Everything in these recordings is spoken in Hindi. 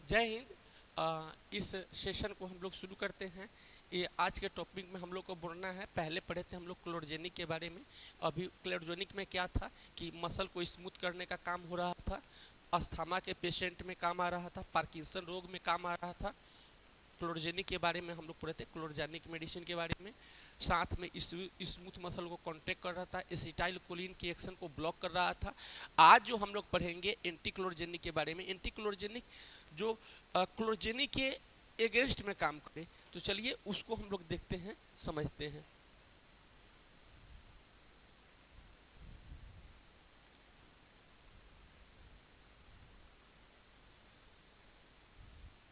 जय हिंद। इस सेशन को हम लोग शुरू करते हैं। ये आज के टॉपिक में हम लोग को बोलना है। पहले पढ़े थे हम लोग क्लोरोजेनिक के बारे में। अभी क्लोरोजेनिक में क्या था कि मसल को स्मूथ करने का काम हो रहा था, अस्थमा के पेशेंट में काम आ रहा था, पार्किंसन रोग में काम आ रहा था। क्लोरोजेनिक के बारे में हम लोग पढ़े थे, क्लोरोजेनिक मेडिसिन के बारे में। साथ में स्मूथ मसल को कॉन्ट्रैक्ट कर रहा था, एसिटाइल कोलिन की एक्शन को ब्लॉक कर रहा था। आज जो हम लोग पढ़ेंगे एंटी क्लोरोजेनिक के बारे में। एंटी क्लोरोजेनिक जो क्लोरोजेनिक के एगेंस्ट में काम करे, तो चलिए उसको हम लोग देखते हैं, समझते हैं।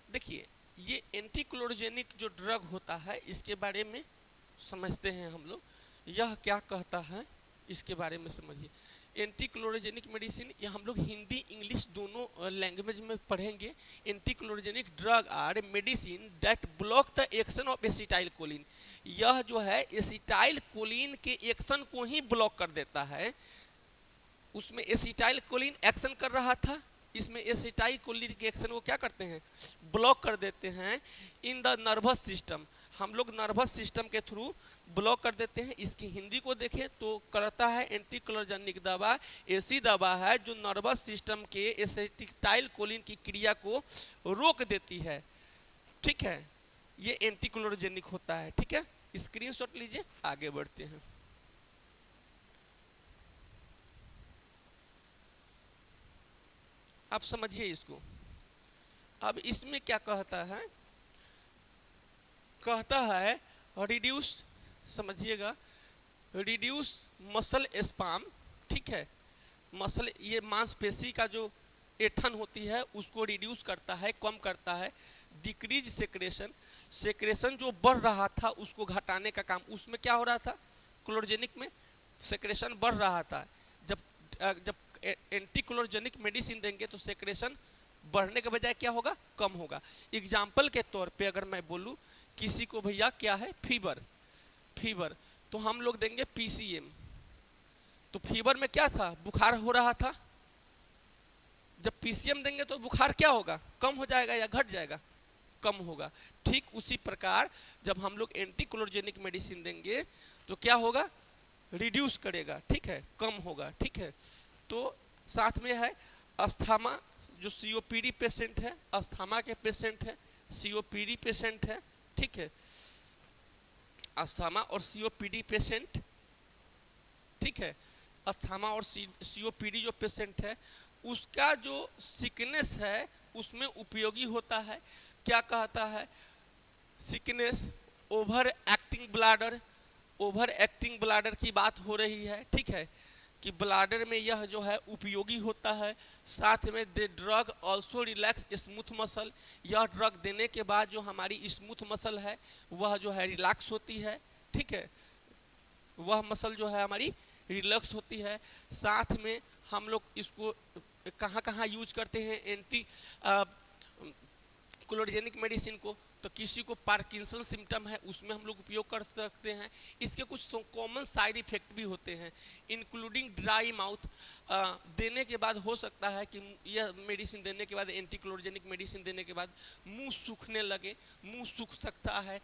देखिए, ये एंटी क्लोरोजेनिक जो ड्रग होता है इसके बारे में समझते हैं हम लोग। यह क्या कहता है इसके बारे में समझिए। एंटी क्लोरोजेनिक मेडिसिन, ये हम लोग हिंदी इंग्लिश दोनों लैंग्वेज में पढ़ेंगे। Anticholinergic drug are medicine that block the action of acetylcholine. यह जो है एसिटाइल कोलिन के एक्शन को ही ब्लॉक कर देता है। उसमें एसिटाइल कोलिन एक्शन कर रहा था, इसमें एसिटाइल कोलिन के एक्शन को क्या करते हैं, ब्लॉक कर देते हैं इन द नर्वस सिस्टम। हम लोग नर्वस सिस्टम के थ्रू ब्लॉक कर देते हैं। इसकी हिंदी को देखें तो करता है एंटी क्लोरोजेनिक दवा ऐसी दवा है जो नर्वस सिस्टम के एसिटाइल कोलिन की क्रिया को रोक देती है। ठीक है, ये एंटी क्लोरोजेनिक होता है। ठीक है, स्क्रीनशॉट लीजिए, आगे बढ़ते हैं। आप समझिए इसको। अब इसमें क्या कहता है, कहता है रिड्यूस, समझिएगा, रिड्यूस मसल स्पाम। ठीक है, मसल, ये मांसपेशी का जो ऐठन होती है उसको रिड्यूस करता है, कम करता है। डिक्रीज सेक्रेशन, सेक्रेशन जो बढ़ रहा था उसको घटाने का काम। उसमें क्या हो रहा था, क्लोरोजेनिक में सेक्रेशन बढ़ रहा था। जब जब एंटी क्लोरोजेनिक मेडिसिन देंगे तो सेक्रेशन बढ़ने के बजाय क्या होगा, कम होगा। एग्जाम्पल के तौर पे अगर मैं बोलूं, किसी को भैया क्या है, फीवर, फीवर, तो हम लोग देंगे पीसीएम। तो फीवर में क्या था, बुखार हो रहा था। जब पीसीएम देंगे तो बुखार क्या होगा, कम हो जाएगा या घट जाएगा, कम होगा। ठीक उसी प्रकार जब हम लोग एंटी क्लोरोजेनिक मेडिसिन देंगे तो क्या होगा, रिड्यूस करेगा। ठीक है, कम होगा। ठीक है, तो साथ में है अस्थमा, जो सीओपीडी पेशेंट है, अस्थमा के पेशेंट है, सीओपीडी पेशेंट है। ठीक है, अस्थमा और सीओपीडी पेशेंट। ठीक है, अस्थमा और सीओपीडी जो पेशेंट है उसका जो सिकनेस है उसमें उपयोगी होता है। क्या कहता है, sickness, over acting bladder, over acting bladder की बात हो रही है। ठीक है, कि ब्लाडर में यह जो है उपयोगी होता है। साथ में they drug also relax smooth muscle. यह ड्रग देने के बाद जो हमारी स्मूथ मसल है वह जो है रिलैक्स होती है। ठीक है, वह मसल जो है हमारी रिलैक्स होती है। साथ में हम लोग इसको कहाँ कहाँ यूज करते हैं एंटी क्लोरोजेनिक मेडिसिन को, तो किसी को पार्किंसन सिम्टम है उसमें हम लोग उपयोग कर सकते हैं। इसके कुछ कॉमन साइड इफेक्ट भी होते हैं, इंक्लूडिंग ड्राई माउथ। देने के बाद हो सकता है कि यह मेडिसिन देने के बाद, एंटी क्लोरोजेनिक मेडिसिन देने के बाद मुंह सूखने लगे, मुंह सूख सकता है।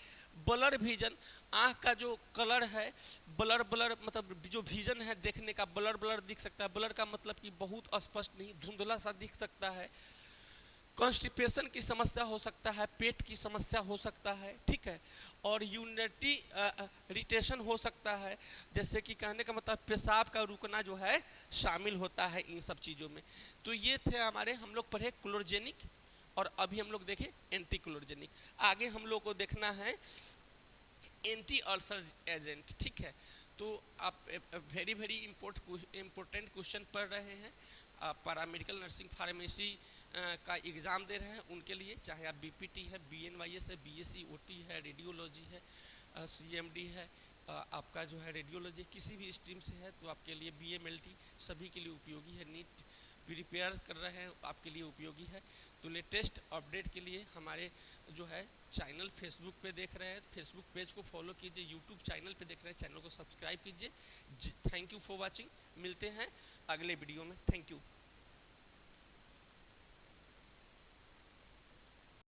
ब्लर विजन, आँख का जो कलर है, ब्लर ब्लर मतलब जो विजन है देखने का, ब्लर ब्लर दिख सकता है। ब्लर का मतलब कि बहुत स्पष्ट नहीं, धुंधला सा दिख सकता है। कॉन्स्टिपेशन की समस्या हो सकता है, पेट की समस्या हो सकता है। ठीक है, और यूरिनरी इरिटेशन हो सकता है, जैसे कि कहने का मतलब पेशाब का रुकना जो है शामिल होता है इन सब चीज़ों में। तो ये थे हमारे, हम लोग पढ़े क्लोरोजेनिक और अभी हम लोग देखें एंटी क्लोरोजेनिक। आगे हम लोग को देखना है एंटी अल्सर एजेंट। ठीक है, तो आप वेरी वेरी इम्पोर्टेंट क्वेश्चन पढ़ रहे हैं। पैरामेडिकल नर्सिंग फार्मेसी का एग्ज़ाम दे रहे हैं उनके लिए, चाहे आप बीपीटी है, बीएनवाईएस है, बीएससी ओटी है, रेडियोलॉजी है, सीएमडी है, आपका जो है रेडियोलॉजी किसी भी स्ट्रीम से है तो आपके लिए बीएमएलटी सभी के लिए उपयोगी है। नीट प्रिपेयर कर रहे हैं आपके लिए उपयोगी है। तो लेटेस्ट अपडेट के लिए हमारे जो है चैनल फेसबुक पे देख रहे हैं, फेसबुक पेज को फॉलो कीजिए, यूट्यूब चैनल पे देख रहे हैं चैनल को सब्सक्राइब कीजिए। थैंक यू फॉर वाचिंग, मिलते हैं अगले वीडियो में। Thank you.